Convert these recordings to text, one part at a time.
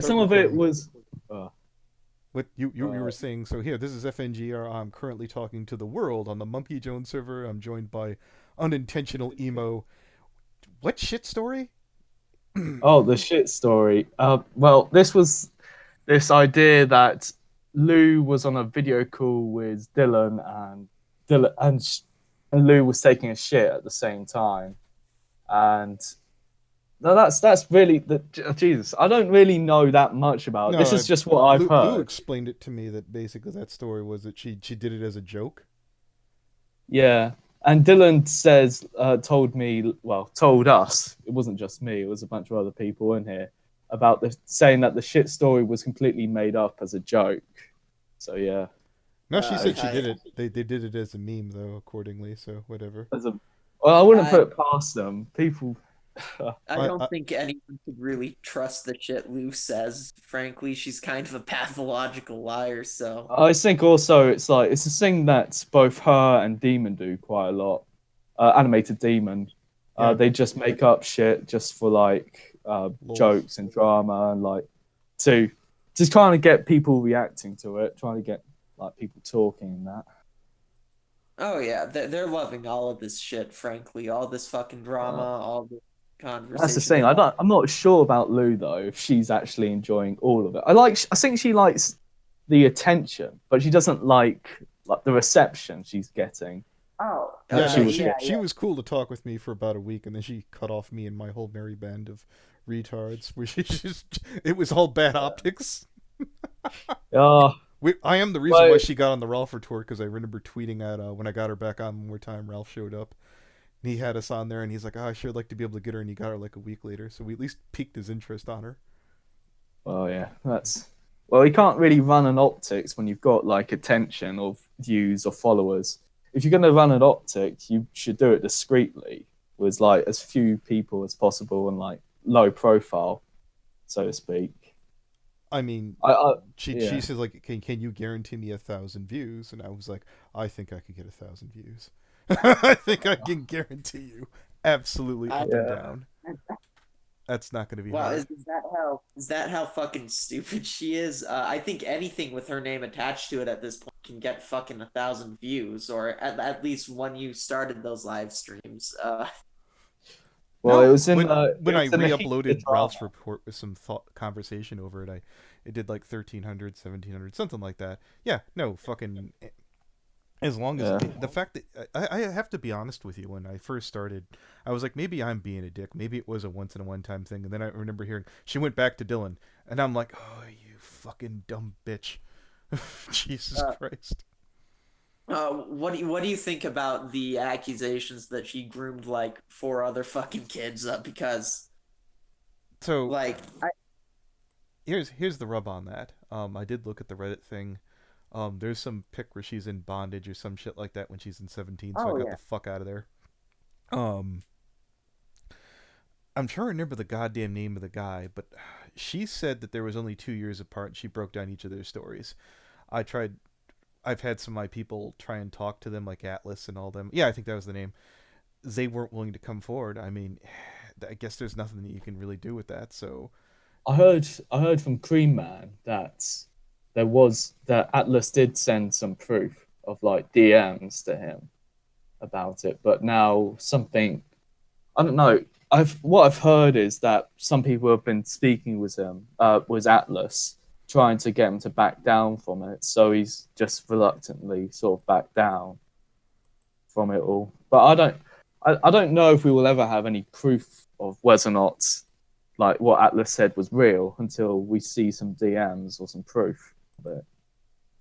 Some of it was. What you were saying? So here, this is FNGR. I'm currently talking to the world on the Mumkey Jones server. I'm joined by Unintentional Emo. What shit story? Oh, the shit story. Well, this was this idea that Lou was on a video call with Dylan and Lou was taking a shit at the same time, and no, that's really the Jesus. I don't really know that much about it. No, This is just what I've Lou heard. explained it to me that basically that story was that she did it as a joke. Yeah, and Dylan says, told me, well, told us. It wasn't just me. It was a bunch of other people in here about the saying that the shit story was completely made up as a joke. So yeah, No, she said she I did it. They did it as a meme though, accordingly. So whatever. as a well, I wouldn't I put it past them. People, I I, don't I think anyone could really trust the shit Lou says. Frankly, she's kind of a pathological liar, so I think also it's like it's a thing that both her and Demon do quite a lot. Animated Demon, yeah, they just make up shit just for like lols. jokes and drama and like to just kind of get people reacting to it, trying to get like people talking and that. oh yeah, they're loving all of this shit, frankly. All this fucking drama, Uh, all the that's the conversation thing. they want. I'm not sure about Lou though. If she's actually enjoying all of it, I think she likes the attention, but she doesn't like the reception she's getting. Oh, Yeah, She no, was getting. she was cool to talk with me for about a week, and then she cut off me and my whole merry band of retards. Where she just it was all bad optics. Oh, I am the reason why well, she got on the Ralph tour because I remember tweeting at when I got her back on one more time. Ralph showed up. And he had us on there, and he's like, "Oh, I sure like to be able to get her," and he got her like a week later. So we at least piqued his interest on her. well, yeah, that's well. You can't really run an optics when you've got like attention of views or followers. If you're going to run an optic, you should do it discreetly with like as few people as possible and like low profile, so to speak. I mean, I she yeah. says like, can you guarantee me 1,000 views? And I was like, I think I could get 1,000 views. I think I can guarantee you, absolutely I up and Yeah. down. That's not going to be Wow, hard. is that how fucking stupid she is? I think anything with her name attached to it at this point can get fucking 1,000 views, or at least when you started those live streams. Well, No, it when I was in the heat of the re-uploaded Ralph's drama. report with some thought conversation over it, it did like 1,300, 1,700, something like that. Yeah, no, fucking as long as Yeah. the fact that I have to be honest with you, when I first started, I was like, maybe I'm being a dick, maybe it was a once in a one time thing, and then I remember hearing she went back to Dylan, and I'm like, oh, you fucking dumb bitch. Jesus Uh, Christ. what do you think about the accusations that she groomed like four other fucking kids? Because So like I here's the rub on that. I did look at the Reddit thing. There's some pic where she's in bondage or some shit like that when she's in 17, so I oh got yeah the fuck out of there. Um, I'm trying to remember the goddamn name of the guy, but she said that there was only 2 years apart. And she broke down each of their stories. I tried. I've had some of my people try and talk to them, like Atlas and all them. Yeah, I think that was the name. They weren't willing to come forward. I mean, I guess there's nothing that you can really do with that. So I heard from Cream Man that that Atlas did send some proof of like DMs to him about it, but now something I don't know. I've heard is that some people have been speaking with him, with Atlas, trying to get him to back down from it. So he's just reluctantly sort of backed down from it all. But I don't know if we will ever have any proof of whether or not like what Atlas said was real until we see some DMs or some proof of it.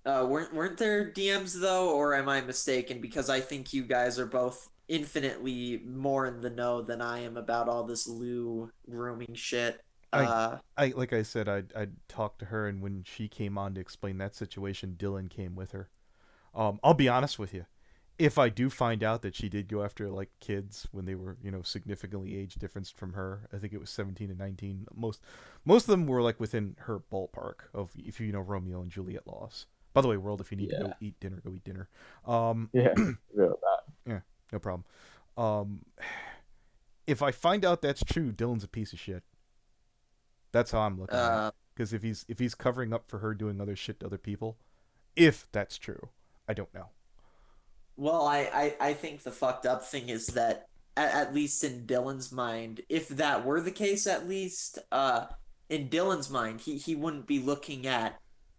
weren't there DMs though, or am I mistaken? Because I think you guys are both infinitely more in the know than I am about all this Lou grooming shit. I, Uh, like I said, I talked to her, and when she came on to explain that situation, Dylan came with her. I'll be honest with you. If I do find out that she did go after like kids when they were, significantly age difference from her, I think it was 17 and 19. Most of them were like within her ballpark of, if you know, Romeo and Juliet laws. By the way, world, if you need to Yeah, go eat dinner, go eat dinner. Um, yeah, real that. yeah, no problem. Um, if I find out that's true, Dylan's a piece of shit. That's how I'm looking at it. Because if he's covering up for her doing other shit to other people, if that's true, I don't know. Well, I think the fucked up thing is that at least in Dylan's mind, if that were the case, at least in Dylan's mind, he wouldn't be looking at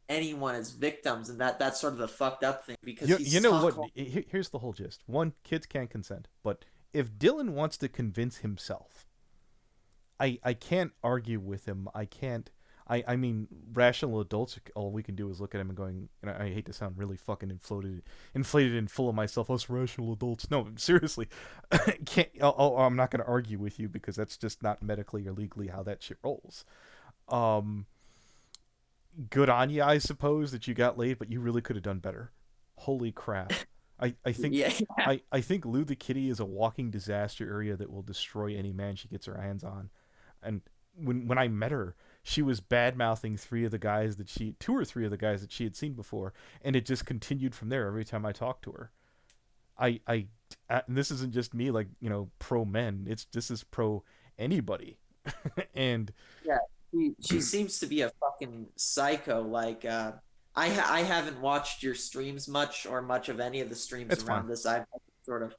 anyone as victims, and that's sort of the fucked up thing because You he's know what? talking. Here's the whole gist. One, kids can't consent, but if Dylan wants to convince himself, I can't argue with him. I can't. I mean, rational adults, all we can do is look at him and going, and I hate to sound really fucking inflated and full of myself. Us rational adults. No, seriously, can't. I'm not going to argue with you because that's just not medically or legally how that shit rolls. Um, Good on you, I suppose, that you got laid, but you really could have done better. Holy crap. I think Yeah, I think Lou the Kitty is a walking disaster area that will destroy any man she gets her hands on. And when I met her, she was bad mouthing two or three of the guys that she had seen before, and it just continued from there every time I talked to her. I and this isn't just me, like, pro men. This is pro anybody. And yeah. She seems to be a fucking psycho. Like, I haven't watched your streams much or much of any of the streams it's fine. around this. I've sort of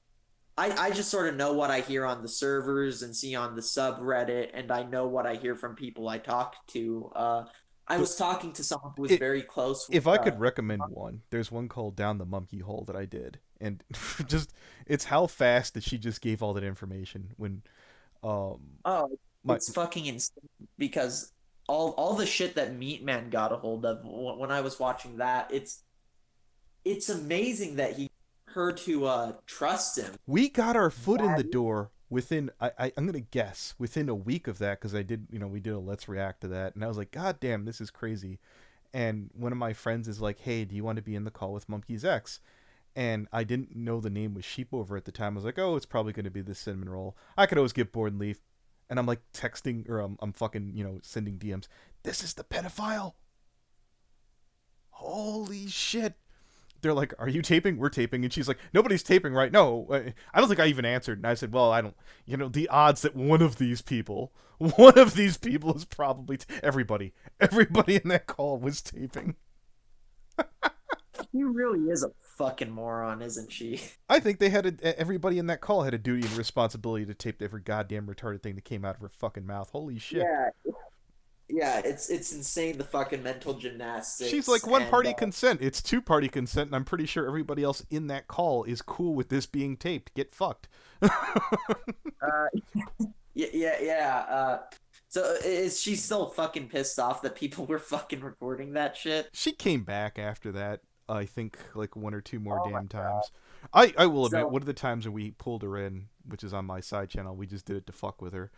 I just sort of know what I hear on the servers and see on the subreddit, and I know what I hear from people I talk to. I The, was talking to someone who was it, very close with. if I could recommend one, there's one called Down the Mumkey Hole that I did, and just it's how fast that she just gave all that information when Oh, my it's fucking insane because all the shit that Meat Man got a hold of when I was watching that, it's amazing that he her to trust him. we got our foot in the door within I'm gonna guess within a week of that because I did we did a let's react to that and I was like, God damn, this is crazy. And one of my friends is like, hey, do you want to be in the call with Mumkey's ex? And I didn't know the name was Sheepover at the time. I was like, oh, it's probably going to be the cinnamon roll. I could always get bored and leave. And I'm like texting or I'm fucking sending DMs. This is the pedophile. Holy shit. They're like, are you taping? We're taping. And she's like, nobody's taping, right? No. I don't think I even answered. And I said, well, I don't, the odds that one of these people is probably everybody in that call was taping. He really is a fucking moron, isn't she? I think everybody in that call had a duty and responsibility to tape every goddamn retarded thing that came out of her fucking mouth. Holy shit. Yeah, yeah, it's insane the fucking mental She's gymnastics like one and party consent. It's two party consent, and I'm pretty sure everybody else in that call is cool with this being taped. Get fucked. uh yeah. So is she still fucking pissed off that people were fucking recording that shit? She came back after that, I think, like one or two more Oh my damn god. times. I will admit, So one of the times when we pulled her in, which is on my side channel, we just did it to fuck with her.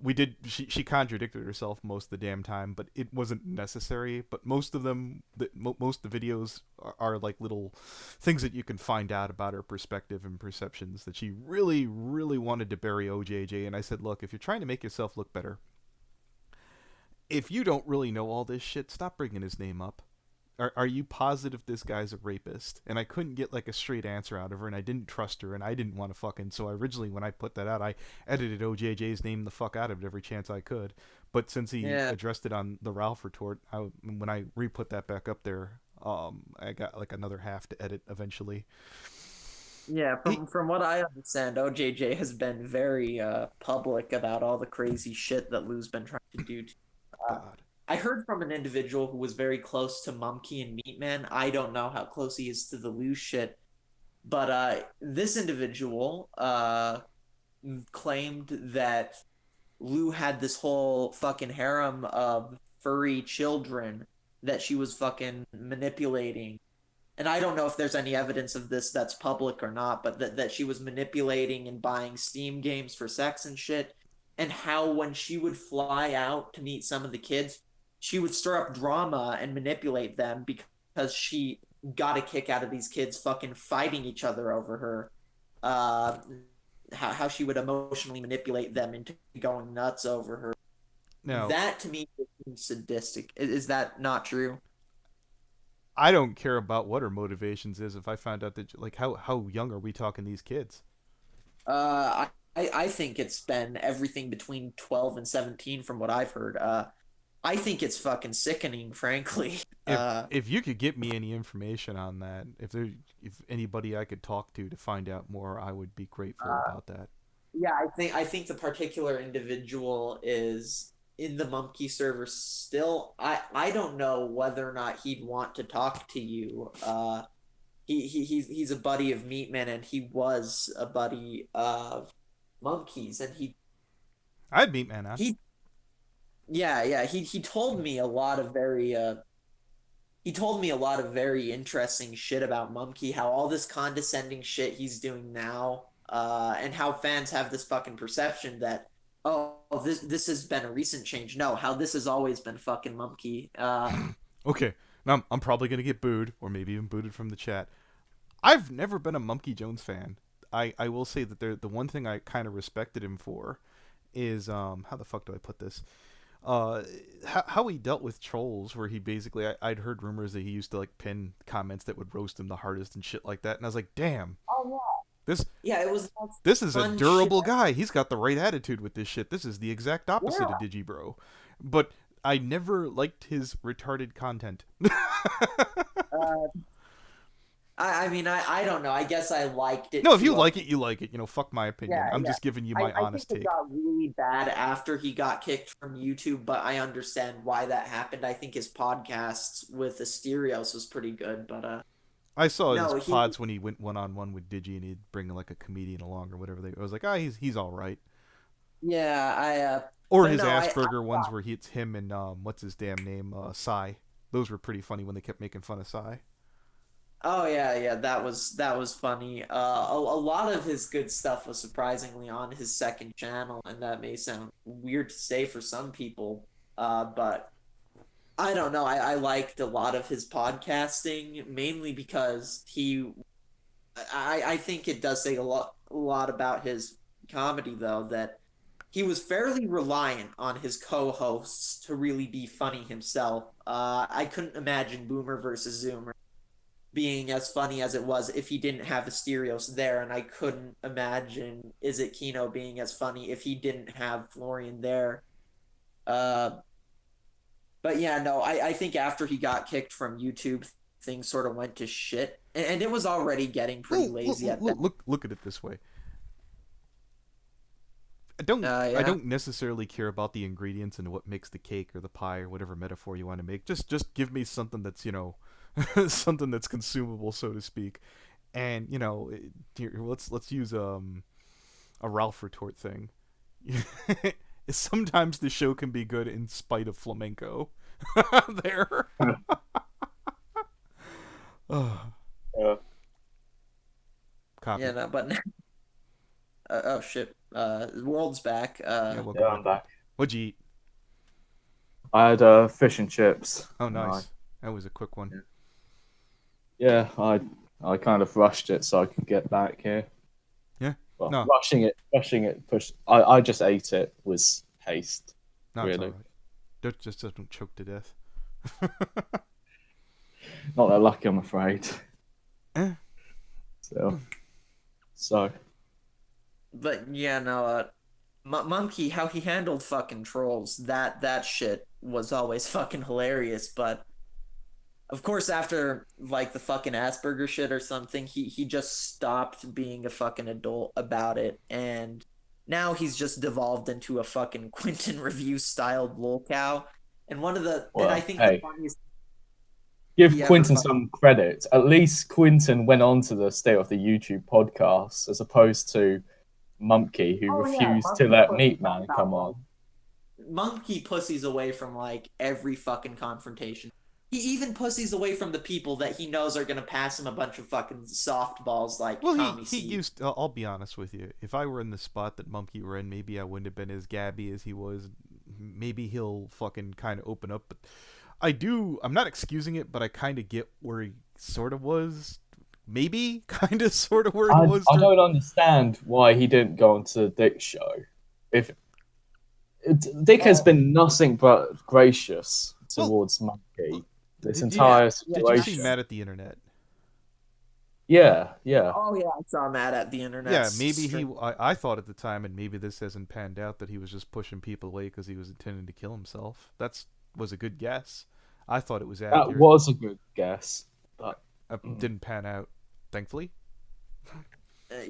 We did. She contradicted herself most of the damn time, but it wasn't necessary. But most of them, most of the videos are like little things that you can find out about her perspective and perceptions. That she really, really wanted to bury OJJ, and I said, look, if you're trying to make yourself look better, if you don't really know all this shit, stop bringing his name up. Are you positive this guy's a rapist? And I couldn't get like a straight answer out of her, and I didn't trust her, and I didn't want to fucking. So originally, when I put that out, I edited OJJ's name the fuck out of it every chance I could. But since he yeah. addressed it on the Ralph retort, when I re-put that back up there, I got like another half to edit eventually. Yeah, He, from what I understand, OJJ has been very public about all the crazy shit that Lou's been trying to do. Uh, God, I heard from an individual who was very close to Mumkey and Meatman. I don't know how close he is to the Lou shit, but this individual claimed that Lou had this whole fucking harem of furry children that she was fucking manipulating, and I don't know if there's any evidence of this that's public or not, but that she was manipulating and buying Steam games for sex and shit. And how when she would fly out to meet some of the kids, she would stir up drama and manipulate them because she got a kick out of these kids fucking fighting each other over her. Uh, how she would emotionally manipulate them into going nuts over her. now That to me is sadistic. Is that not true? I don't care about what her motivations is. If I found out that like how young are we talking these kids? I think it's been everything between 12 and 17 from what I've heard. I think it's fucking sickening, frankly. If you could get me any information on that, if anybody I could talk to find out more, I would be grateful Uh, about that. yeah, I think the particular individual is in the Mumkey server still. I don't know whether or not he'd want to talk to you. He's a buddy of Meatman, and he was a buddy of Mumkey's, and I'd meet man on. he yeah, he told me a lot of very he told me a lot of very interesting shit about Mumkey, how all this condescending shit he's doing now, and how fans have this fucking perception that, oh, this has been a recent change. No, how this has always been fucking Mumkey. Okay, now I'm probably gonna get booed, or maybe even booted from the chat. I've never been a Mumkey Jones fan. I will say that the one thing I kind of respected him for is how the fuck do I put this? How he dealt with trolls, where he basically I'd heard rumors that he used to like pin comments that would roast him the hardest and shit like that, and I was like, damn, Oh this yeah, it was this is a fun shit. durable guy. He's got the right attitude with this shit. This is the exact opposite of Yeah. Digibro. But I never liked his retarded content. Uh, I mean, I don't know. I guess I liked it No, if you too. like it, you like it. Fuck my opinion. Yeah, I'm yeah. just giving you my I think honest it take. got really bad after he got kicked from YouTube, but I understand why that happened. I think his podcasts with Asterios was pretty good, but I saw his no, pods when he went one on one with Digi, and he'd bring like a comedian along or whatever. I was like, he's all right. yeah, Or but his no, Asperger ones where it's him and what's his damn name, Psy. Those were pretty funny when they kept making fun of Psy. oh yeah, that was funny. A lot of his good stuff was surprisingly on his second channel, and that may sound weird to say for some people, but I don't know. I liked a lot of his podcasting mainly because I think it does say a lot about his comedy though that he was fairly reliant on his co-hosts to really be funny himself. I couldn't imagine Boomer versus Zoomer being as funny as it was if he didn't have Asterios there, and I couldn't imagine Is It Kino being as funny if he didn't have Florian there. Uh, but yeah, no, I think after he got kicked from YouTube, things sort of went to shit, and it was already getting pretty Well, look, lazy at that. look at it this way. I Yeah. don't necessarily care about the ingredients and what makes the cake or the pie or whatever metaphor you want to make. Just give me something that's something that's consumable, so to speak. And here, let's use a Ralph retort thing. Sometimes the show can be good in spite of flamenco. There. Oh, Yeah. copy. Yeah, no, but oh shit, world's back. Yeah, welcome Yeah, back. I'm back. What'd you eat? I had fish and chips. Oh, and nice. That was a quick one. yeah, I kind of rushed it so I could get back here. Yeah. Well, No, rushing it, pushed. I just ate it was haste. no, it's all Really, right. Just don't choke to death. not that lucky, I'm afraid. Eh. So But yeah, no, Mumkey, how he handled fucking trolls, that shit was always fucking hilarious. But of course, after like the fucking Asperger shit or something, he just stopped being a fucking adult about it, and now he's just devolved into a fucking Quentin review styled lolcow. And I well, think the hey, funniest give he ever Quinton fucking some credit. At least Quinton went on to the State of the YouTube podcast as opposed to Mumkey, who oh yeah, refused to Monkey let pussies Meatman come on. Monkey pussies away from like every fucking confrontation. He even pussies away from the people that he knows are gonna pass him a bunch of fucking softballs like Well, Tommy he C. used. I'll be honest with you. If I were in the spot that Mumkey were in, maybe I wouldn't have been as gabby as he was. Maybe he'll fucking kind of open up. But I do. I'm not excusing it, but I kind of get where he sort of was. Maybe kind of sort of where he was. I don't understand why he didn't go onto Dick's show. If Dick has been nothing but gracious Well, towards Mumkey this did Yeah, entire yeah, did you see situation. Mad at the Internet? Yeah, yeah. Oh yeah, I saw Matt at the internet. Yeah, maybe he. I thought at the time, and maybe this hasn't panned out, that he was just pushing people away because he was intending to kill himself. That's was a good guess. I thought it was That accurate. was a good guess, but Didn't pan out, thankfully.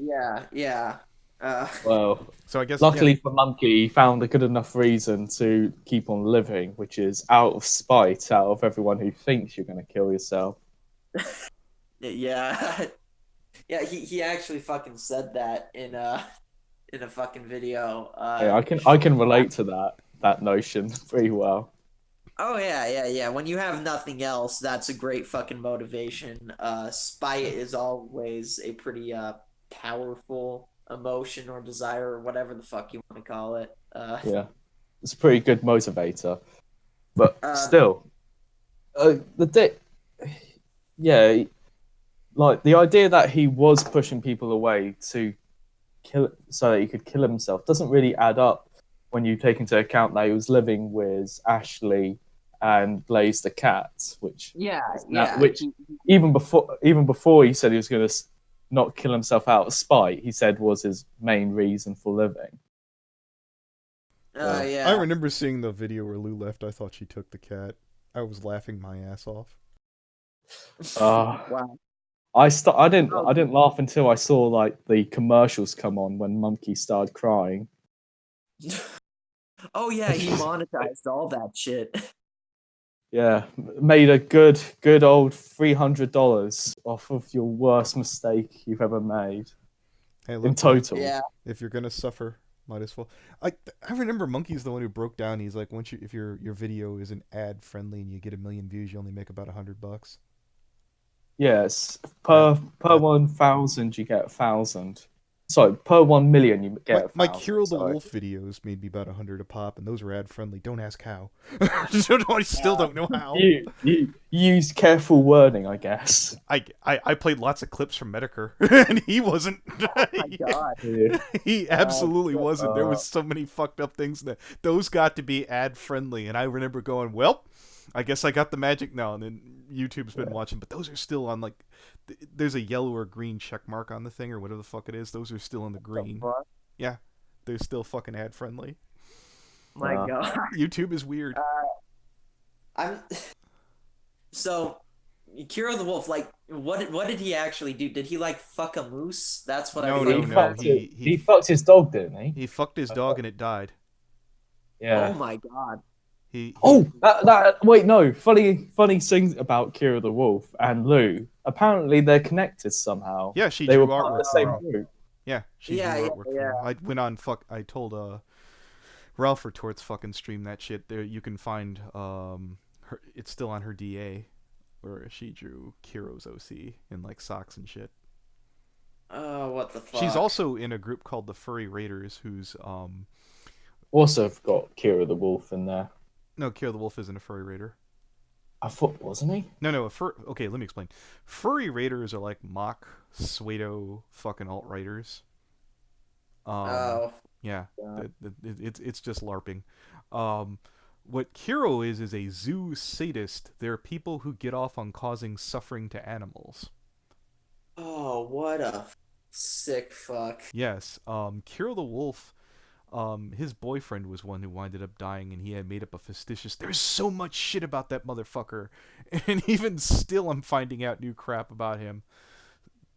Yeah, yeah. well, So I guess, yeah. luckily for Mumkey, he found a good enough reason to keep on living, which is out of spite out of everyone who thinks you're going to kill yourself. Yeah. Yeah, he actually fucking said that in a fucking video. Yeah, I can relate to that notion pretty well. Oh yeah, yeah, yeah. When you have nothing else, that's a great fucking motivation. Spite is always a pretty powerful emotion or desire or whatever the fuck you want to call it. Yeah, it's a pretty good motivator, but Uh, still, the dick. Yeah, like the idea that he was pushing people away to kill so that he could kill himself doesn't really add up when you take into account that he was living with Ashley and Blaze the cat, which yeah, is now, yeah. which even before he said he was going to not kill himself out of spite, he said was his main reason for living. So, I Yeah. remember seeing the video where Lou left. I thought she took the cat. I was laughing my ass off. Wow. I didn't laugh until I saw like the commercials come on when Mumkey started crying. Oh yeah, he monetized all that shit. Yeah, made a good old $300 off of your worst mistake you've ever made Hey, in look, man. total. Yeah. If you're gonna suffer, might as well. I remember Monkey's the one who broke down. He's like, once you if your video isn't ad friendly and you get 1,000,000 views, you only make about $100. Yes, That per that 1,000 you get 1,000. Sorry, per 1,000,000 you my get a my thousand. Kiro the Sorry. Wolf videos made me about 100 a pop, and those were ad friendly. Don't ask how. I still don't know how. You use careful wording, I guess. I played lots of clips from Medicare, and he wasn't. My God. Yeah. He absolutely shit. wasn't. There was so many fucked up things that those got to be ad friendly, and I remember going, "Well, I guess I got the magic now." And then YouTube's been watching, but those are still on like. There's a yellow or green check mark on the thing or whatever the fuck it is. Those are still in the green. Fuck? Yeah, they're still fucking ad friendly. My God. YouTube is weird. I'm so Kiro the Wolf, like what did he actually do? Did he like fuck a moose? That's what No, I no, fucking no. heard. He fucked his dog, didn't he? He fucked his dog and it died. Yeah. Oh my God. He Oh, that wait, no. Funny thing about Kira the Wolf and Lou. Apparently, they're connected somehow. Yeah, she They were drew part of the artwork same for him. group. Yeah, she Yeah, drew yeah, artwork for yeah. him. I went on I told Ralph Retorts fucking stream that shit. There you can find her it's still on her DA where she drew Kiro's OC in like socks and shit. Oh, what the fuck? She's also in a group called the Furry Raiders who's Also, got Kira the Wolf in there. no, Kiro the Wolf isn't a furry raider. I thought, wasn't he? No, okay, let me explain. Furry raiders are like mock pseudo fucking alt writers. Oh. Yeah, Yeah. it's just LARPing. What Kiro is a zoo sadist. They're people who get off on causing suffering to animals. Oh, what a sick fuck. Yes, Kiro the Wolf, his boyfriend was one who winded up dying, and he had made up a fictitious. There's so much shit about that motherfucker, and even still, I'm finding out new crap about him.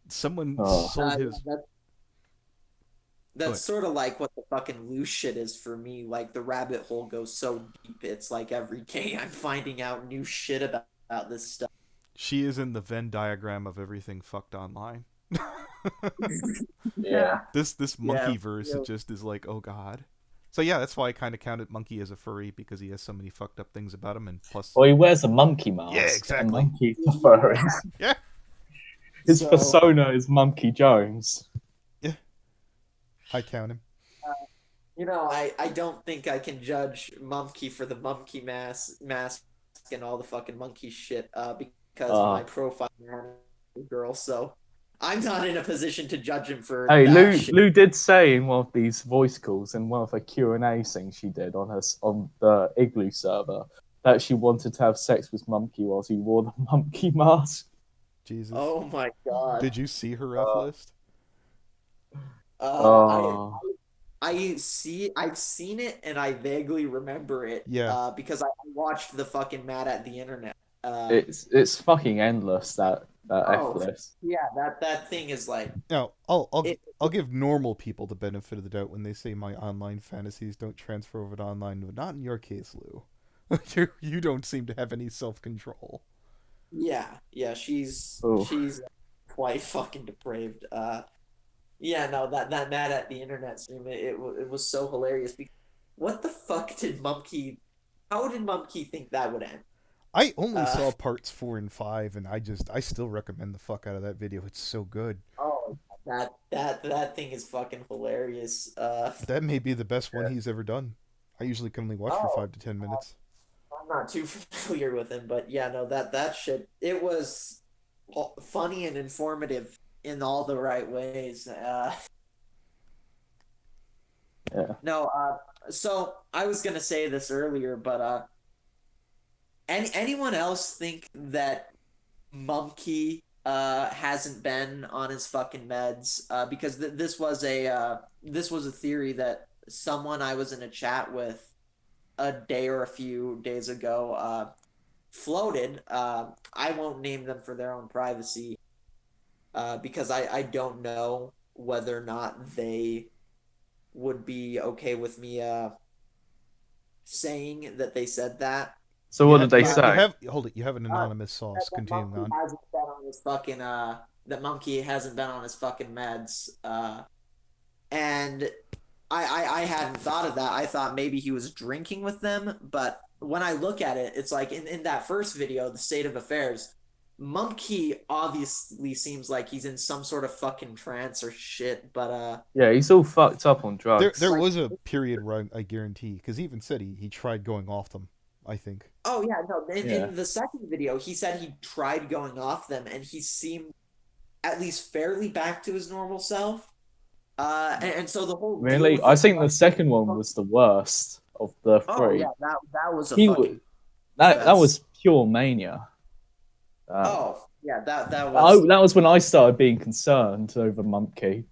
Someone sold his. That's sort of like what the fucking loose shit is for me. Like the rabbit hole goes so deep. It's like every day I'm finding out new shit about this stuff. She is in the Venn diagram of everything fucked online. Yeah. This monkey Yeah. verse, it just is like, oh god. So yeah, that's why I kind of counted Mumkey as a furry because he has so many fucked up things about him, and plus, Well, he wears a monkey mask. Yeah, exactly. And monkeys are furries. yeah, His So- persona is Monkey Jones. I count him. You know, I don't think I can judge Mumkey for the Mumkey mask and all the fucking monkey shit because my profile is a girl, so I'm not in a position to judge him for Hey, that shit. Lou did say in one of these voice calls in one of her Q&A things she did on the Igloo server that she wanted to have sex with Mumkey while he wore the monkey mask. Jesus. Oh my God. Did you see her ref list? I I've seen it and I vaguely remember it. Yeah. Because I watched the fucking Mad at the Internet. It's fucking endless, that F Oh list. yeah, that thing is like Now, I'll it. I'll give normal people the benefit of the doubt when they say my online fantasies don't transfer over to online, but not in your case, Lou. You don't seem to have any self control. Yeah, Oh, she's quite fucking depraved. Yeah, no, that Mad at the Internet stream, it was so hilarious. Because what the fuck did Mumkey? How did Mumkey think that would end? I only Uh, saw parts 4 and 5, and I still recommend the fuck out of that video. It's so good. oh, that thing is fucking hilarious. That may be the best one he's ever done. I usually can only watch for Oh, 5 to 10 minutes. I'm not too familiar with him, but yeah, no, that shit, it was funny and informative in all the right ways. yeah. No, so I was gonna say this earlier, but anyone else think that Mumkey hasn't been on his fucking meds? Because this was a theory that someone I was in a chat with a day or a few days ago floated. I won't name them for their own privacy, because I don't know whether or not they would be okay with me saying that they said that. So what did they say? Hold it. You have an Uh, anonymous source. that Continuing Mumkey on. hasn't been on his fucking that Mumkey hasn't been on his fucking meds. And I hadn't thought of that. I thought maybe he was drinking with them, but when I look at it, it's like in that first video, the state of affairs, Mumkey obviously seems like he's in some sort of fucking trance or shit, but Yeah, he's all fucked up on There drugs. like was a period where I guarantee, because he even said he tried going off them. I think. oh yeah, no, Yeah. in the second video, he said he tried going off them and he seemed at least fairly back to his normal self. And so the whole deal Really? with I him, think the second one was the worst of the oh yeah, three. that was a He was fucking that that's was pure mania. oh yeah, that was That was when I started being concerned over Mumkey.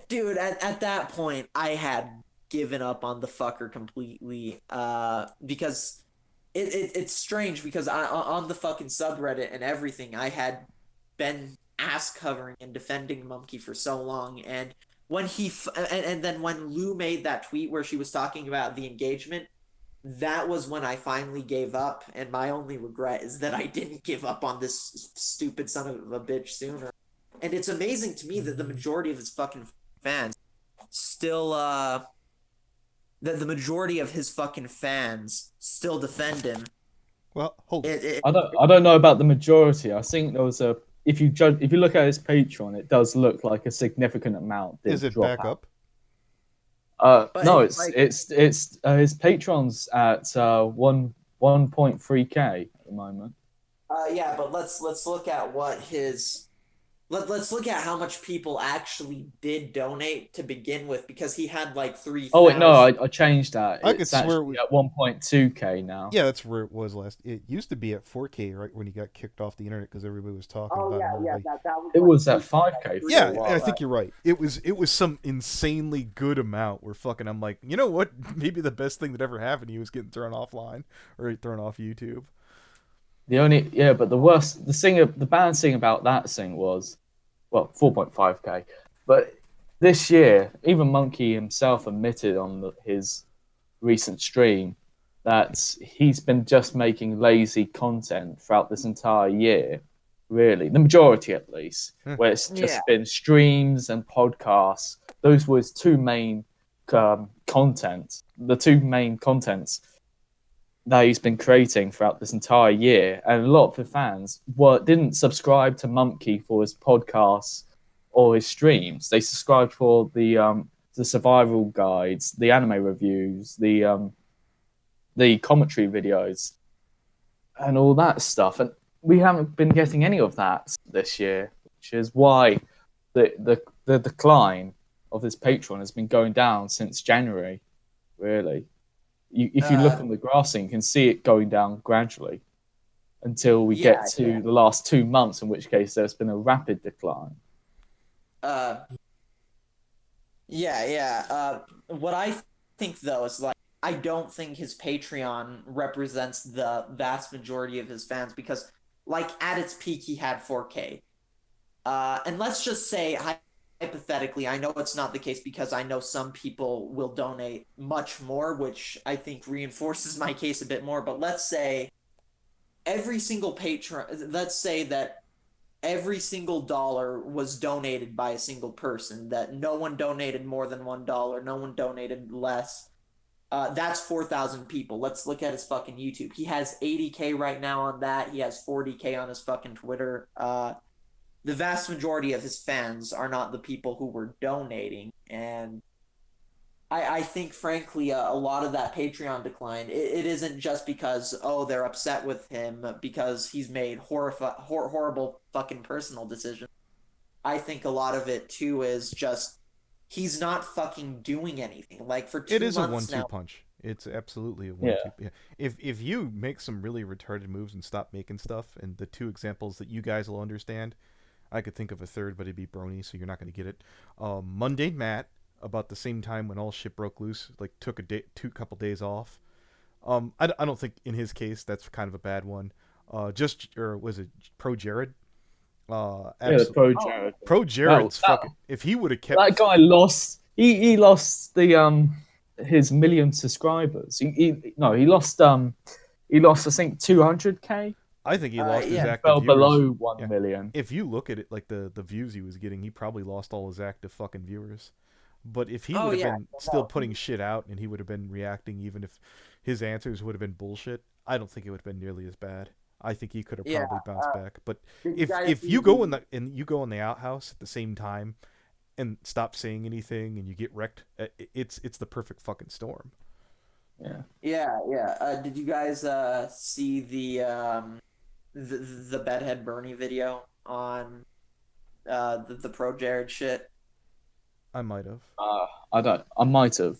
dude. At that point, I had given up on the fucker completely. Because it's strange because I on the fucking subreddit and everything, I had been ass covering and defending Mumkey for so long, and when and then when Lou made that tweet where she was talking about the engagement, that was when I finally gave up, and my only regret is that I didn't give up on this stupid son of a bitch sooner. And it's amazing to me that the majority of his fucking fans still that the majority of his fucking fans still defend him. Well, hold it. I don't know about the majority. I think there was a if you look at his Patreon, it does look like a significant amount did Is it drop back out. up? But No, it's like it's his Patreon's at 1.3K at the moment. yeah, but let's look at what his let's look at how much people actually did donate to begin with, because he had like Oh wait, no, 3,000. I changed that. I could It's swear it actually was. at 1.2K now. Yeah, that's where it was last. It used to be at 4K, right when he got kicked off the internet because everybody was talking Oh about yeah, him. yeah, Like, that was It when was at he was 5K for yeah, a I while. think you're right. It was some insanely good amount where fucking I'm like, you know what? Maybe the best thing that ever happened to you was getting thrown offline or thrown off YouTube. But the bad thing about that thing was, well, 4.5K. But this year, even Monkey himself admitted on his recent stream that he's been just making lazy content throughout this entire year. Really, the majority at least, where it's yeah. just been streams and podcasts. Those were his two main content. The two main contents that he's been creating throughout this entire year, and a lot of the fans didn't subscribe to Mumkey for his podcasts or his streams. They subscribed for the survival guides, the anime reviews, the commentary videos, and all that stuff. And we haven't been getting any of that this year, which is why the decline of this Patreon has been going down since January. Really, if you look Uh, on the graphing, you can see it going down gradually until we yeah, get to the last 2 months, in which case there's been a rapid decline. uh, Yeah, yeah. What I think though is like I don't think his Patreon represents the vast majority of his fans because, like, at its peak, he had 4K. And let's just say hypothetically, I know it's not the case because I know some people will donate much more, which I think reinforces my case a bit more. But let's say every single patron, let's say that every single dollar was donated by a single person, that no one donated more than $1, no one donated less. That's 4,000 people. Let's look at his fucking YouTube. He has 80K right now on that. He has 40K on his fucking Twitter. The vast majority of his fans are not the people who were donating. And I think, frankly, a lot of that Patreon decline, it isn't just because, oh, they're upset with him because he's made horrible fucking personal decisions. I think a lot of it, too, is just he's not fucking doing anything. Like, for It two is a months one-two now. punch. It's absolutely a Yeah. one-two. Yeah. If you make some really retarded moves and stop making stuff, and the two examples that you guys will understand, I could think of a third, but it'd be Brony, so you're not going to get it. Mundane Matt, about the same time when all shit broke loose, like took a day, couple days off. I don't think in his case that's kind of a bad one. Just or was it ProJared? Yeah, the Absolutely. pro Oh, Jared thing. ProJared's That fucking. If he would have that kept, guy lost. He lost the his million subscribers. He lost I think 200K. I think he lost his yeah. He active fell viewers. below Yeah. 1 million. If you look at it like the views he was getting, he probably lost all his active fucking viewers. But if he Oh, would have yeah. been still No. putting shit out and he would have been reacting even if his answers would have been bullshit, I don't think it would have been nearly as bad. I think he could have Yeah. probably bounced back. But Did you guys if see you go in the. the and you go in the outhouse at the same time and stop saying anything and you get wrecked, it's the perfect fucking storm. Yeah. Yeah, yeah. Did you guys see the bedhead Bernie video on the Pro Jared shit? I might have. I don't. I might have.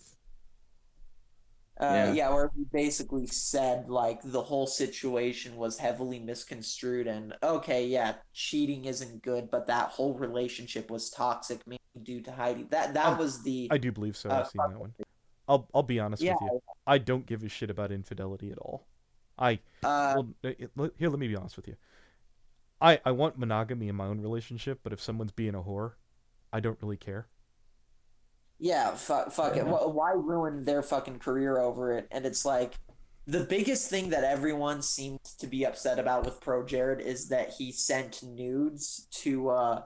Yeah. Yeah, where he basically said like the whole situation was heavily misconstrued and okay, yeah, cheating isn't good, but that whole relationship was toxic mainly due to Heidi. That Um, was the I do believe so. I've seen that fucking one. I'll be honest yeah. with you. I don't give a shit about infidelity at all. I Uh, well here let me be honest with you. I want monogamy in my own relationship, but if someone's being a whore, I don't really care. Yeah, fuck it. Yeah. Why ruin their fucking career over it? And it's like the biggest thing that everyone seems to be upset about with Pro Jared is that he sent nudes to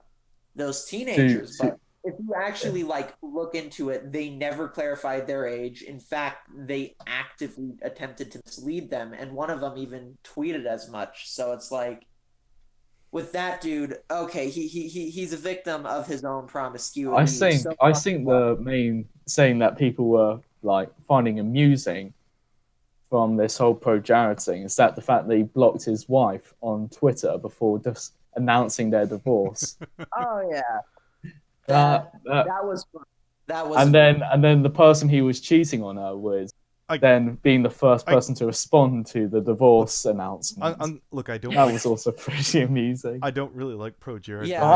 those teenagers. To But if you actually like look into it, they never clarified their age. In fact, they actively attempted to mislead them, and one of them even tweeted as much. So it's like with that dude, okay, he's a victim of his own promiscuity. So I fucking think what? the main saying that people were like finding amusing from this whole pro Jared thing is that the fact that he blocked his wife on Twitter before just announcing their divorce. Oh yeah. That, That that that was fun. That was amusing. and then the person he was cheating on her was I then being the first I person to respond to the look divorce announcement. look. I don't That like. was also pretty amusing. I don't really like Pro Jared, but Yeah, I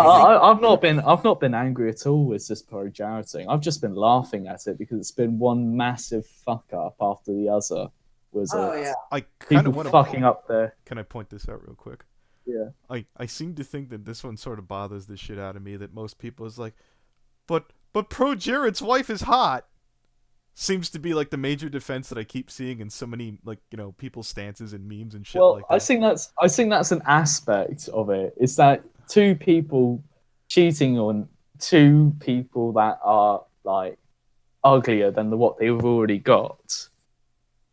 think I've not been angry at all with this pro Jared thing. I've just been laughing at it because it's been one massive fuck up after the other. Was oh it yeah. I kind people of want to. fucking up there? Can I point this out real quick? Yeah. I seem to think that this one sort of bothers the shit out of me. That most people is like, but Pro Jared's wife is hot. Seems to be like the major defense that I keep seeing in so many like people's stances and memes and shit Well, like that. I think that's an aspect of it. Is that two people cheating on two people that are like uglier than what they've already got.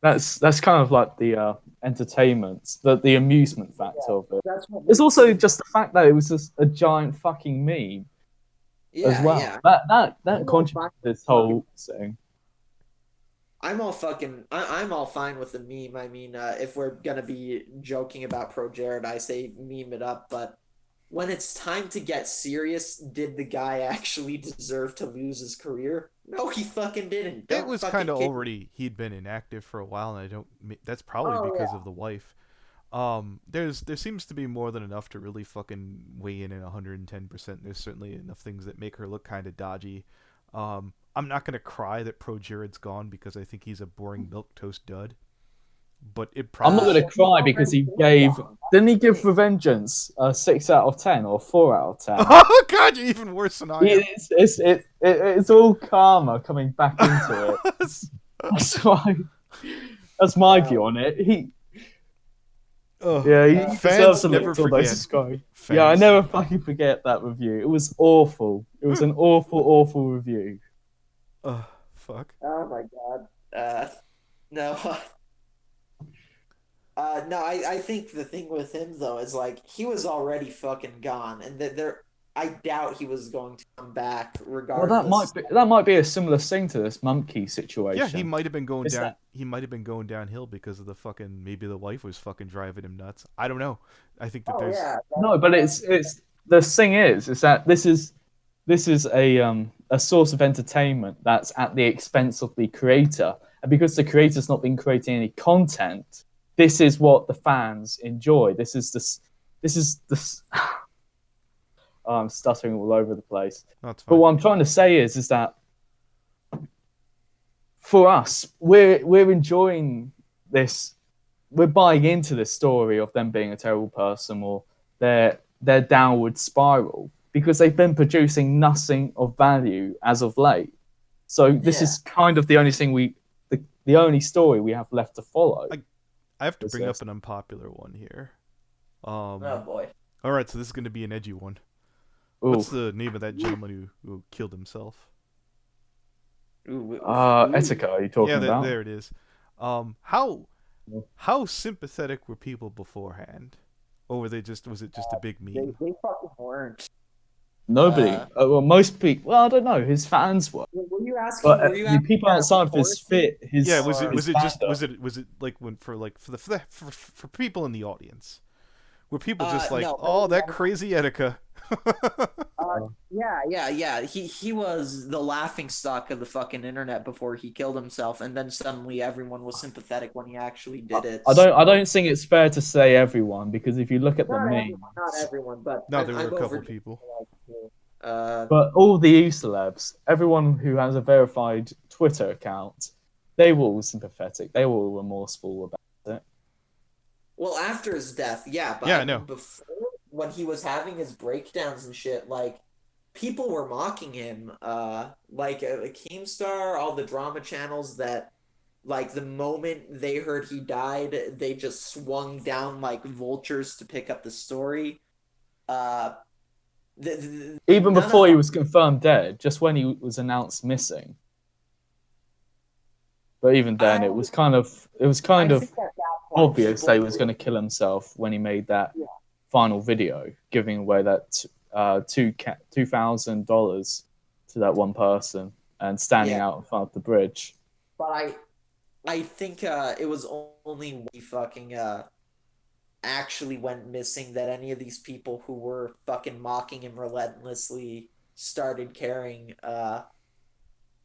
That's kind of like the entertainment, the amusement factor of it. That's what It's makes also it. just the fact that it was just a giant fucking meme as Yeah, well. yeah. That I'm all fine contributed to with this fucking. whole thing. I'm all fine with the meme. I mean, if we're gonna be joking about Pro Jared, I say meme it up. But when it's time to get serious, did the guy actually deserve to lose his career? No, he fucking didn't. It Don't was kind fucking of kid me. already he'd been inactive for a while, and I don't. That's probably Oh because yeah. of the wife. There seems to be more than enough to really fucking weigh in at 110%. There's certainly enough things that make her look kind of dodgy. I'm not gonna cry that ProJared's gone because I think he's a boring milquetoast dud. But it I'm not probably gonna cry because he gave. Didn't he give Revengeance a 6 out of 10 or 4 out of 10? Oh God, you're even worse than I am. It's all karma coming back into it. That's why. That's my view on it. He deserves Fans a never little bit forget. subscribe. Yeah, I Fans. never fucking forget that review. It was awful. It was an awful, awful review. Fuck. Oh my god. No. No, I think the thing with him though is like he was already fucking gone, and that I doubt he was going to come back Well, regardless. that might be a similar thing to this Mumkey Yeah, situation. he might have been going Is down. that He might have been going downhill because of the fucking. Maybe the wife was fucking driving him nuts. I don't know. I think that Oh there's. yeah. no? But it's the thing is that this is a source of entertainment that's at the expense of the creator, and because the creator's not been creating any content, this is what the fans enjoy. This is this. This is this. Oh, I'm stuttering all over the place. That's But fine. what I'm trying to say is that for us, we're enjoying this. We're buying into this story of them being a terrible person or their downward spiral because they've been producing nothing of value as of late. So this Yeah. is kind of the only thing the only story we have left to follow. I have to What's bring this? up an unpopular one here. Oh boy. All right, so this is going to be an edgy one. Ooh. What's the name of that gentleman who killed himself? Etika, are you talking Yeah, about? there it is. How sympathetic were people beforehand, or was it just a big meme? They fucking weren't. Nobody. Well, most people. Well, I don't know. His fans were, Were you asking? but Were you the asking people that outside of his fit, his Yeah, was it his just fandom. was it like when for people in the audience? Were people just like, no, oh, that crazy Etika? yeah. He was the laughing stock of the fucking internet before he killed himself, and then suddenly everyone was sympathetic when he actually did it. I don't think it's fair to say everyone because if you look at the Not memes, everyone, but No, there were a I'm couple over. people. but all the E celebs, everyone who has a verified Twitter account, they were all sympathetic. They were all remorseful about it. Well, after his death, yeah, but Yeah, I I know. mean, before when he was having his breakdowns and shit, like people were mocking him. Keemstar, all the drama channels that, like, the moment they heard he died, they just swung down like vultures to pick up the story. Uh, Even none before of he was confirmed dead, just when he was announced missing. But even then, it was kind of I think at that point, obvious people that he was going to kill himself when he made that final video, giving away that $2,000 to that one person and standing out in front of the bridge. But I think it was only when he fucking actually went missing that any of these people who were fucking mocking him relentlessly started caring.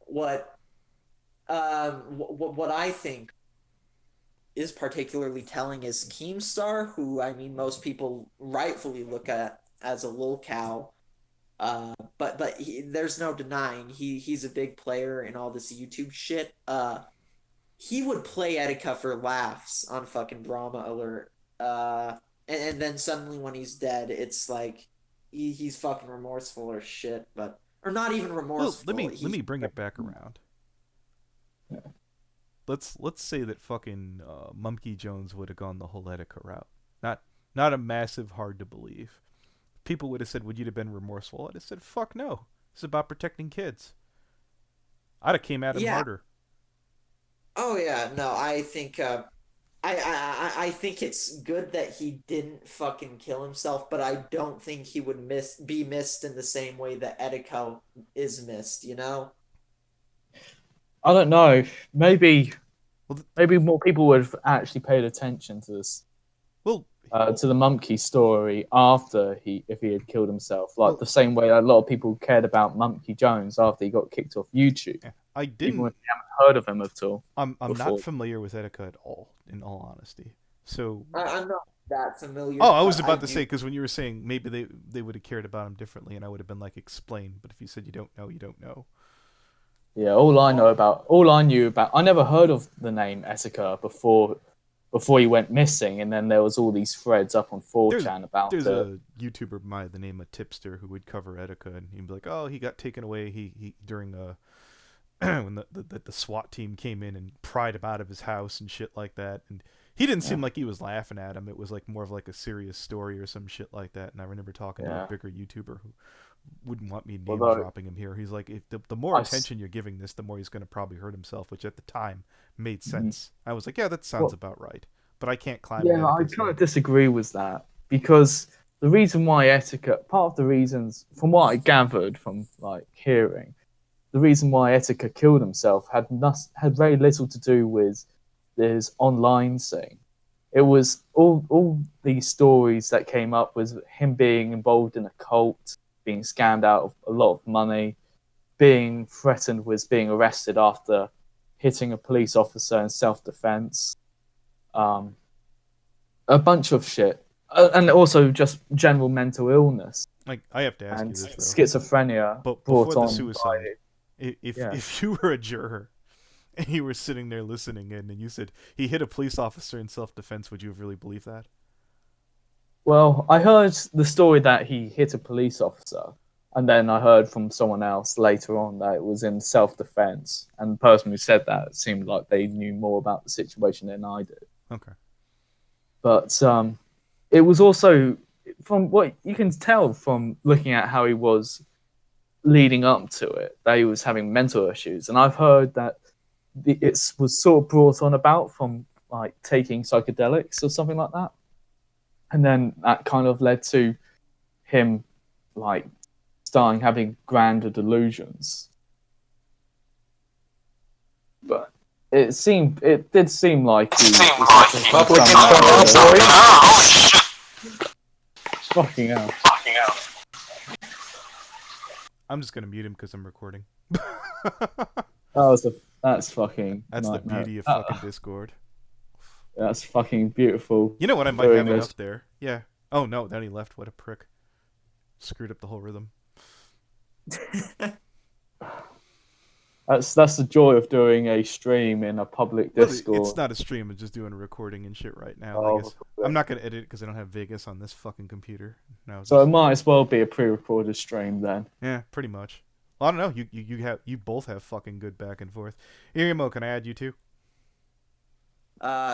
What what I think is particularly telling is Keemstar, who I mean most people rightfully look at as a lil cow. There's no denying he's a big player in all this YouTube shit. He would play Etika for laughs on fucking Drama Alert. And then suddenly when he's dead, it's like he's fucking remorseful or shit, but or not even Well, remorseful. let me bring it back around. Let's say that fucking Mumkey Jones would have gone the whole Etika route. Not a massive hard to believe. People would have said, "Would you have been remorseful?" I'd have said, "Fuck no. It's about protecting kids." I'd have came at him harder. Oh yeah, no, I think I think it's good that he didn't fucking kill himself, but I don't think he would be missed in the same way that Etika is missed, you know? I don't know. Maybe more people would have actually paid attention to this, Well, to the Mumkey story after if he had killed himself, like the same way a lot of people cared about Mumkey Jones after he got kicked off YouTube. I Even didn't. if you haven't heard of him at all. I'm before. not familiar with Etika at all, in all honesty. So. I'm not that familiar. Oh, I was about to say because when you were saying maybe they would have cared about him differently, and I would have been like, explain. But if you said you don't know, you don't know. Yeah, all I knew about, I never heard of the name Etika before he went missing, and then there was all these threads up on 4chan about There's it. a YouTuber by the name of Tipster who would cover Etika, and he'd be like, "Oh, he got taken away. He during when the SWAT team came in and pried him out of his house and shit like that." And he didn't seem like he was laughing at him. It was like more of like a serious story or some shit like that. And I remember talking to a bigger YouTuber who wouldn't want me name dropping him here. He's like, if the more attention you're giving this, the more he's going to probably hurt himself, which at the time made sense. I was like, yeah, that sounds about right. But I can't climb. Yeah, I kind of disagree with that, because the reason why Etika, part of the reasons, from what I gathered from like hearing, the reason why Etika killed himself had very little to do with his online scene. It was all these stories that came up was him being involved in a cult, being scammed out of a lot of money, being threatened with being arrested after hitting a police officer in self-defense, a bunch of shit, and also just general mental illness. Like, I have to ask and you this, though. Schizophrenia but brought before the on suicide, by, if you were a juror and you were sitting there listening in and you said he hit a police officer in self-defense, would you have really believed that? Well, I heard the story that he hit a police officer, and then I heard from someone else later on that it was in self-defense, and the person who said that seemed like they knew more about the situation than I did. Okay. But it was also, from what you can tell from looking at how he was leading up to it, that he was having mental issues. And I've heard that it was sort of brought on about from like taking psychedelics or something like that. And then that kind of led to him like starting having grander delusions. But it did seem like he was fucking hell. I'm just gonna mute him because I'm recording. That's fucking. That's nightmare. The beauty of fucking Discord. That's fucking beautiful. You know what I might have it up there? Yeah. Oh no, then he left. What a prick. Screwed up the whole rhythm. That's the joy of doing a stream in a public Discord. Well, it's not a stream. I'm just doing a recording and shit right now. I guess I'm not gonna edit it because I don't have Vegas on this fucking computer. No. So it might as well be a pre-recorded stream then. Yeah, pretty much. Well, I don't know. You both have fucking good back and forth. Here, Mo, can I add you too?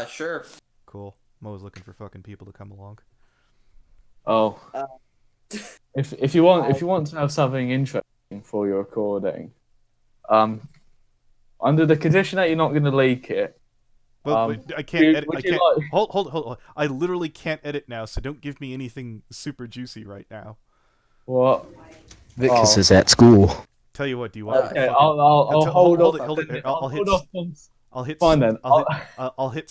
Sure. Cool. Mo's looking for fucking people to come along. Oh. If you want to have something interesting for your recording, under the condition that you're not going to leak it. Well, I can't edit. I can't. Hold. I literally can't edit now, so don't give me anything super juicy right now. What? Vicus is at school. Tell you what, do you want? Okay, I'll hold off. Hold it. I'll hit. Fine then. I'll hit